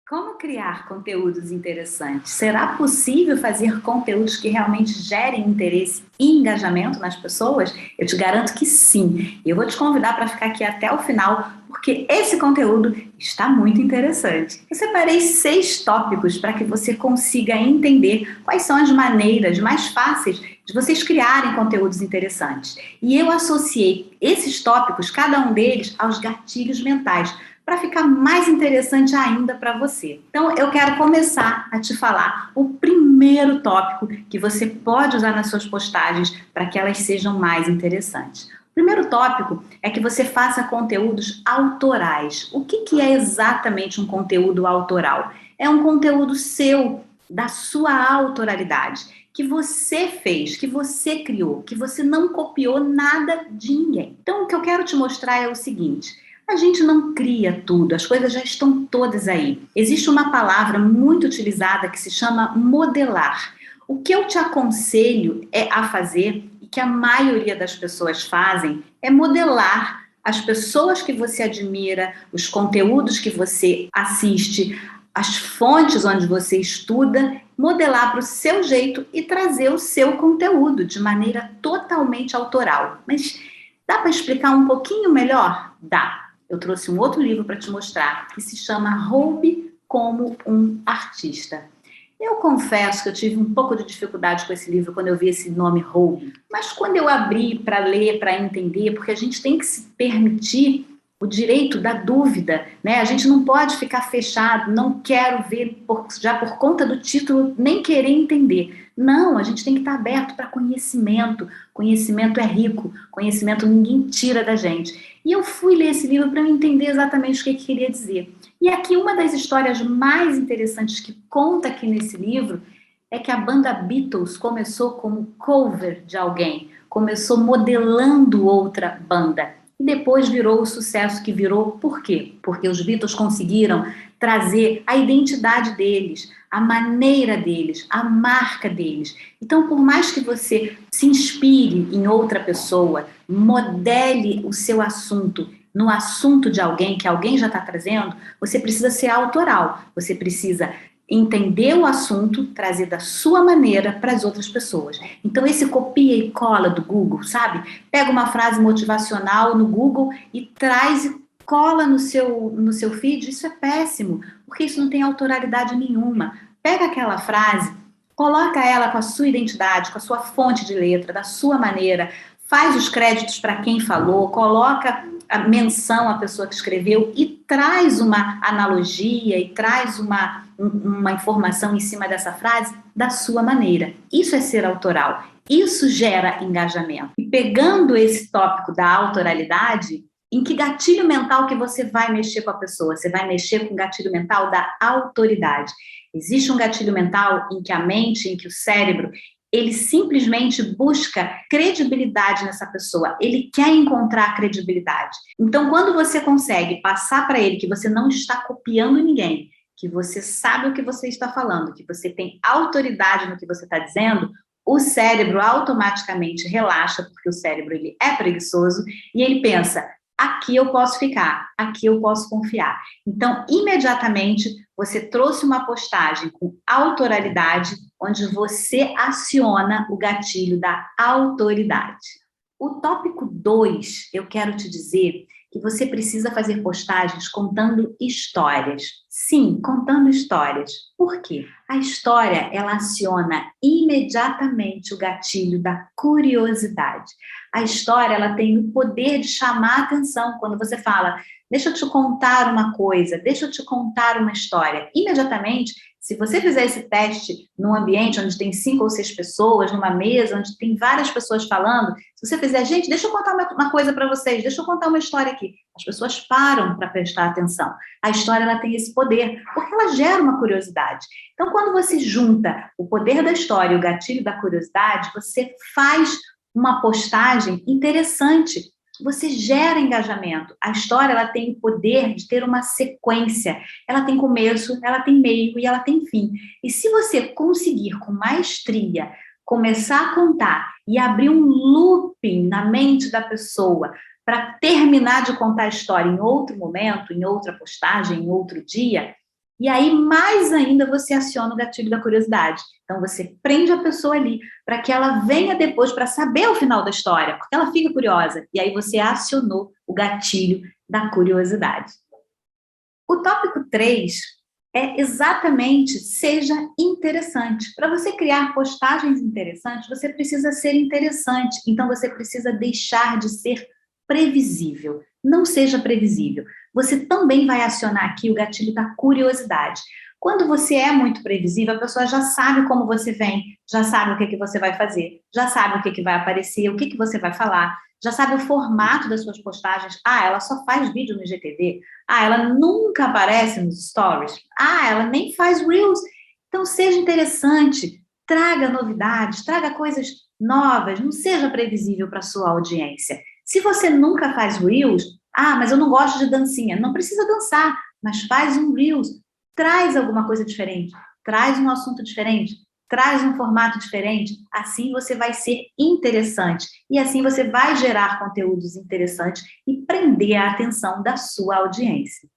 Como criar conteúdos interessantes? Será possível fazer conteúdos que realmente gerem interesse e engajamento nas pessoas? Eu te garanto que sim. E eu vou te convidar para ficar aqui até o final, porque esse conteúdo está muito interessante. Eu separei 6 tópicos para que você consiga entender quais são as maneiras mais fáceis de vocês criarem conteúdos interessantes. E eu associei esses tópicos, cada um deles, aos gatilhos mentais, para ficar mais interessante ainda para você. Então, eu quero começar a te falar o primeiro tópico que você pode usar nas suas postagens para que elas sejam mais interessantes. O primeiro tópico é que você faça conteúdos autorais. O que é exatamente um conteúdo autoral? É um conteúdo seu, da sua autoralidade, que você fez, que você criou, que você não copiou nada de ninguém. Então, o que eu quero te mostrar é o seguinte: a gente não cria tudo, as coisas já estão todas aí. Existe uma palavra muito utilizada que se chama modelar. O que eu te aconselho a fazer, e que a maioria das pessoas fazem, é modelar as pessoas que você admira, os conteúdos que você assiste, as fontes onde você estuda, modelar para o seu jeito e trazer o seu conteúdo de maneira totalmente autoral. Mas dá para explicar um pouquinho melhor? Dá. Eu trouxe um outro livro para te mostrar, que se chama Roube como um Artista. Eu confesso que eu tive um pouco de dificuldade com esse livro quando eu vi esse nome Roube, mas quando eu abri para ler, para entender, porque a gente tem que se permitir o direito da dúvida, né? A gente não pode ficar fechado, não quero ver, já por conta do título, nem querer entender. Não, a gente tem que estar aberto para conhecimento. Conhecimento é rico, conhecimento ninguém tira da gente. E eu fui ler esse livro para entender exatamente o que queria dizer. E aqui uma das histórias mais interessantes que conta aqui nesse livro é que a banda Beatles começou como cover de alguém, começou modelando outra banda. E depois virou o sucesso que virou. Por quê? Porque os Beatles conseguiram trazer a identidade deles, a maneira deles, a marca deles. Então, por mais que você se inspire em outra pessoa, modele o seu assunto no assunto de alguém, que alguém já está trazendo, você precisa ser autoral, você precisa entender o assunto, trazer da sua maneira para as outras pessoas. Então, esse copia e cola do Google, sabe? Pega uma frase motivacional no Google e traz e cola no seu feed, isso é péssimo, porque isso não tem autoralidade nenhuma. Pega aquela frase, coloca ela com a sua identidade, com a sua fonte de letra, da sua maneira, faz os créditos para quem falou, coloca a menção à pessoa que escreveu e traz uma analogia e traz uma informação em cima dessa frase da sua maneira. Isso é ser autoral. Isso gera engajamento. E pegando esse tópico da autoralidade, em que gatilho mental que você vai mexer com a pessoa? Você vai mexer com o gatilho mental da autoridade. Existe um gatilho mental em que a mente, em que o cérebro, ele simplesmente busca credibilidade nessa pessoa, ele quer encontrar credibilidade. Então, quando você consegue passar para ele que você não está copiando ninguém, que você sabe o que você está falando, que você tem autoridade no que você está dizendo, o cérebro automaticamente relaxa, porque o cérebro ele é preguiçoso, e ele pensa, aqui eu posso ficar, aqui eu posso confiar. Então, imediatamente, você trouxe uma postagem com autoralidade, onde você aciona o gatilho da autoridade. O tópico 2, eu quero te dizer que você precisa fazer postagens contando histórias. Sim, contando histórias. Por quê? A história, ela aciona imediatamente o gatilho da curiosidade. A história, ela tem o poder de chamar a atenção. Quando você fala, deixa eu te contar uma coisa, deixa eu te contar uma história. Imediatamente, se você fizer esse teste num ambiente onde tem 5 ou 6 pessoas, numa mesa onde tem várias pessoas falando, se você fizer, gente, deixa eu contar uma coisa para vocês, deixa eu contar uma história aqui. As pessoas param para prestar atenção. A história, ela tem esse poder, porque ela gera uma curiosidade. Então, quando você junta o poder da história e o gatilho da curiosidade, você faz uma postagem interessante. Você gera engajamento. A história, ela tem o poder de ter uma sequência. Ela tem começo, ela tem meio e ela tem fim. E se você conseguir, com maestria, começar a contar e abrir um looping na mente da pessoa para terminar de contar a história em outro momento, em outra postagem, em outro dia, E aí, mais ainda, você aciona o gatilho da curiosidade. Então, você prende a pessoa ali para que ela venha depois para saber o final da história, porque ela fica curiosa. E aí, você acionou o gatilho da curiosidade. O tópico 3 é exatamente seja interessante. Para você criar postagens interessantes, você precisa ser interessante. Então, você precisa deixar de ser previsível. Não seja previsível. Você também vai acionar aqui o gatilho da curiosidade. Quando você é muito previsível, a pessoa já sabe como você vem, já sabe o que você vai fazer, já sabe o que vai aparecer, o que você vai falar, já sabe o formato das suas postagens. Ah, ela só faz vídeo no IGTV. Ah, ela nunca aparece nos stories. Ah, ela nem faz reels. Então, seja interessante, traga novidades, traga coisas novas, não seja previsível para a sua audiência. Se você nunca faz reels, ah, mas eu não gosto de dancinha. Não precisa dançar, mas faz um reels. Traz alguma coisa diferente, traz um assunto diferente, traz um formato diferente. Assim você vai ser interessante. E assim você vai gerar conteúdos interessantes e prender a atenção da sua audiência.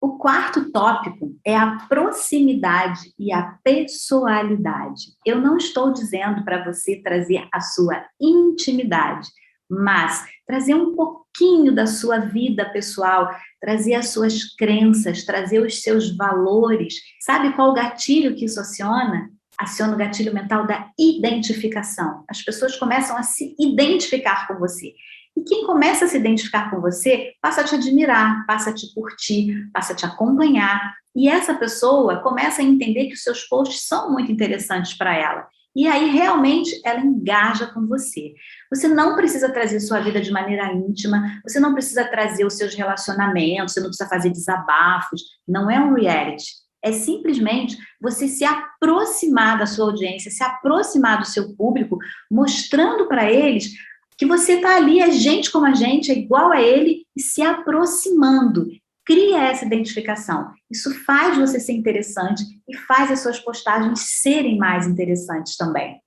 O quarto tópico é a proximidade e a pessoalidade. Eu não estou dizendo para você trazer a sua intimidade, mas trazer um pouquinho da sua vida pessoal, trazer as suas crenças, trazer os seus valores. Sabe qual o gatilho que isso aciona? Aciona o gatilho mental da identificação. As pessoas começam a se identificar com você. E quem começa a se identificar com você, passa a te admirar, passa a te curtir, passa a te acompanhar. E essa pessoa começa a entender que os seus posts são muito interessantes para ela. E aí, realmente, ela engaja com você. Você não precisa trazer sua vida de maneira íntima, você não precisa trazer os seus relacionamentos, você não precisa fazer desabafos. Não é um reality. É simplesmente você se aproximar da sua audiência, se aproximar do seu público, mostrando para eles que você está ali, é gente como a gente, é igual a ele, e se aproximando. Cria essa identificação. Isso faz você ser interessante e faz as suas postagens serem mais interessantes também.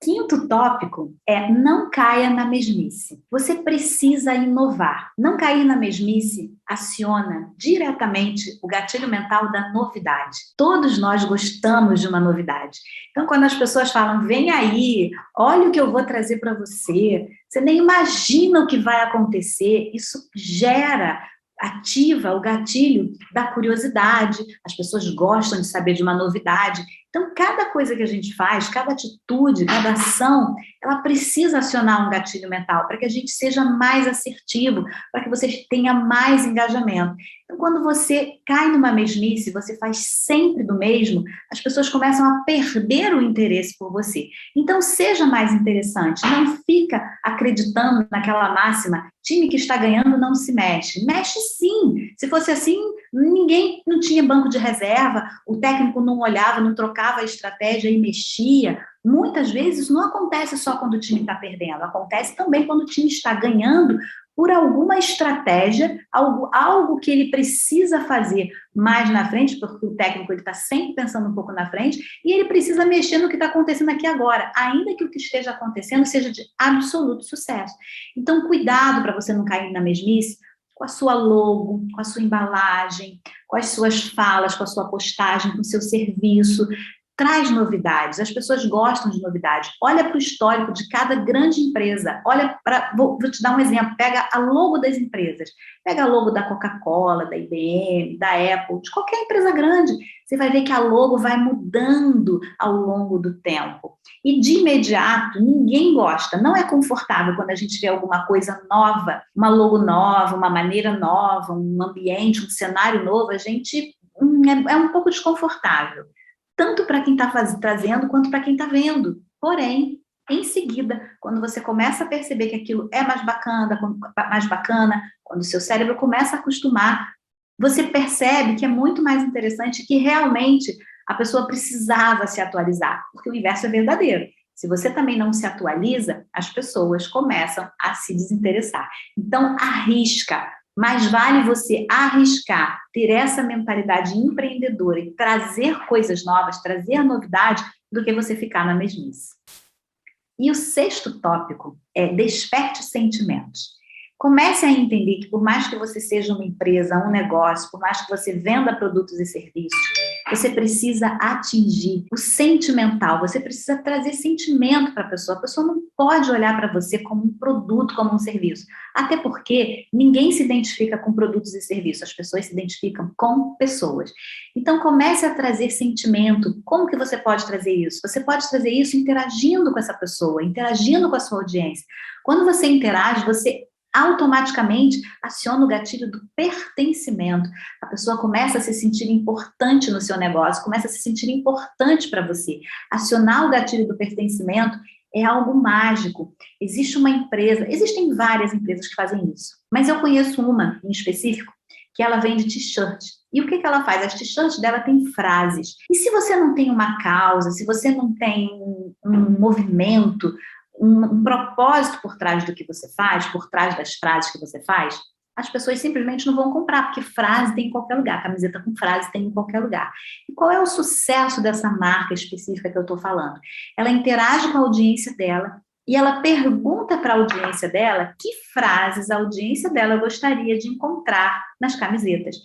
Quinto tópico é não caia na mesmice. Você precisa inovar. Não cair na mesmice aciona diretamente o gatilho mental da novidade. Todos nós gostamos de uma novidade. Então, quando as pessoas falam, vem aí, olha o que eu vou trazer para você, você nem imagina o que vai acontecer, isso ativa o gatilho da curiosidade, as pessoas gostam de saber de uma novidade. Então, cada coisa que a gente faz, cada atitude, cada ação, ela precisa acionar um gatilho mental para que a gente seja mais assertivo, para que você tenha mais engajamento. Então, quando você cai numa mesmice, você faz sempre do mesmo, as pessoas começam a perder o interesse por você. Então, seja mais interessante, não fica acreditando naquela máxima, time que está ganhando não se mexe. Mexe sim. Se fosse assim, ninguém não tinha banco de reserva, o técnico não olhava, não trocava a estratégia e mexia. Muitas vezes isso não acontece só quando o time está perdendo, acontece também quando o time está ganhando por alguma estratégia, algo que ele precisa fazer mais na frente, porque o técnico está sempre pensando um pouco na frente, e ele precisa mexer no que está acontecendo aqui agora, ainda que o que esteja acontecendo seja de absoluto sucesso. Então, cuidado para você não cair na mesmice, com a sua logo, com a sua embalagem, com as suas falas, com a sua postagem, com o seu serviço. Traz novidades, as pessoas gostam de novidades. Olha para o histórico de cada grande empresa. Vou te dar um exemplo, pega a logo das empresas. Pega a logo da Coca-Cola, da IBM, da Apple, de qualquer empresa grande. Você vai ver que a logo vai mudando ao longo do tempo. E de imediato, ninguém gosta, não é confortável quando a gente vê alguma coisa nova, uma logo nova, uma maneira nova, um ambiente, um cenário novo, a gente é um pouco desconfortável. Tanto para quem está trazendo, quanto para quem está vendo. Porém, em seguida, quando você começa a perceber que aquilo é mais bacana, quando o seu cérebro começa a acostumar, você percebe que é muito mais interessante, que realmente a pessoa precisava se atualizar, porque o inverso é verdadeiro. Se você também não se atualiza, as pessoas começam a se desinteressar. Então, arrisca. Mais vale você arriscar, ter essa mentalidade empreendedora e trazer coisas novas, trazer novidade, do que você ficar na mesmice. E o sexto tópico é desperte sentimentos. Comece a entender que por mais que você seja uma empresa, um negócio, por mais que você venda produtos e serviços, você precisa atingir o sentimental, você precisa trazer sentimento para a pessoa não pode olhar para você como um produto, como um serviço, até porque ninguém se identifica com produtos e serviços, as pessoas se identificam com pessoas. Então comece a trazer sentimento. Como que você pode trazer isso? Você pode trazer isso interagindo com essa pessoa, interagindo com a sua audiência. Quando você interage, você automaticamente aciona o gatilho do pertencimento. A pessoa começa a se sentir importante no seu negócio, começa a se sentir importante para você. Acionar o gatilho do pertencimento é algo mágico. Existe uma empresa, existem várias empresas que fazem isso, mas eu conheço uma em específico que ela vende t-shirt. E o que ela faz? As t-shirts dela têm frases. E se você não tem uma causa, se você não tem um movimento, um propósito por trás do que você faz, por trás das frases que você faz, as pessoas simplesmente não vão comprar, porque frase tem em qualquer lugar, camiseta com frase tem em qualquer lugar. E qual é o sucesso dessa marca específica que eu estou falando? Ela interage com a audiência dela e ela pergunta para a audiência dela que frases a audiência dela gostaria de encontrar nas camisetas.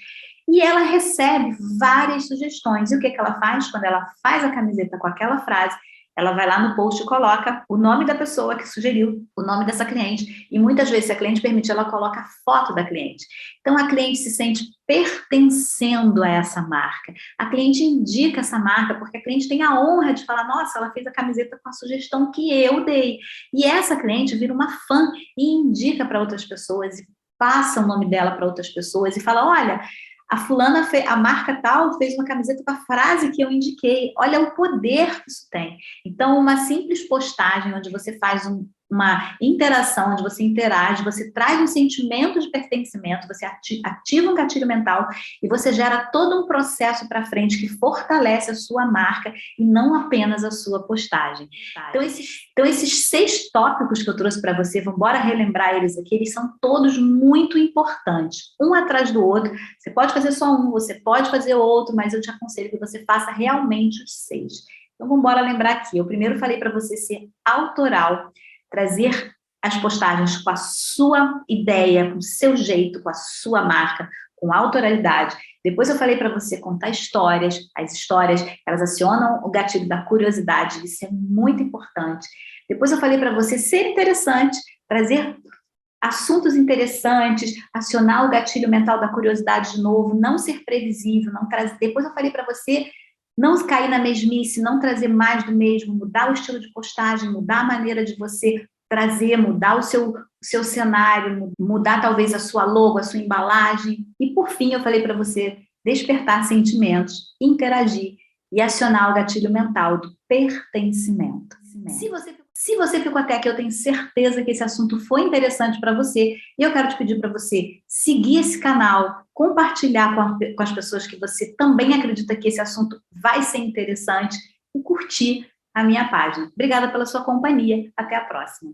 E ela recebe várias sugestões. E o que ela faz? Quando ela faz a camiseta com aquela frase, ela vai lá no post e coloca o nome da pessoa que sugeriu, o nome dessa cliente. E muitas vezes, se a cliente permite, ela coloca a foto da cliente. Então, a cliente se sente pertencendo a essa marca. A cliente indica essa marca porque a cliente tem a honra de falar, nossa, ela fez a camiseta com a sugestão que eu dei. E essa cliente vira uma fã e indica para outras pessoas, e passa o nome dela para outras pessoas e fala, olha, a fulana, a marca tal, fez uma camiseta com a frase que eu indiquei. Olha o poder que isso tem. Então, uma simples postagem onde você faz uma interação, onde você interage, você traz um sentimento de pertencimento, você ativa um gatilho mental e você gera todo um processo para frente que fortalece a sua marca e não apenas a sua postagem. Então esses 6 tópicos que eu trouxe para você, vamos embora relembrar eles aqui, eles são todos muito importantes, um atrás do outro. Você pode fazer só um, você pode fazer outro, mas eu te aconselho que você faça realmente os 6. Então vamos embora lembrar aqui. Eu primeiro falei para você ser autoral, trazer as postagens com a sua ideia, com o seu jeito, com a sua marca, com autoralidade. Depois eu falei para você contar histórias. As histórias, elas acionam o gatilho da curiosidade, isso é muito importante. Depois eu falei para você ser interessante, trazer assuntos interessantes, acionar o gatilho mental da curiosidade de novo, não ser previsível, não trazer. Depois eu falei para você não cair na mesmice, não trazer mais do mesmo, mudar o estilo de postagem, mudar a maneira de você trazer, mudar o seu cenário, mudar talvez a sua logo, a sua embalagem. E por fim, eu falei para você despertar sentimentos, interagir e acionar o gatilho mental do pertencimento. Se você ficou até aqui, eu tenho certeza que esse assunto foi interessante para você e eu quero te pedir para você seguir esse canal, compartilhar com as pessoas que você também acredita que esse assunto vai ser interessante e curtir a minha página. Obrigada pela sua companhia. Até a próxima.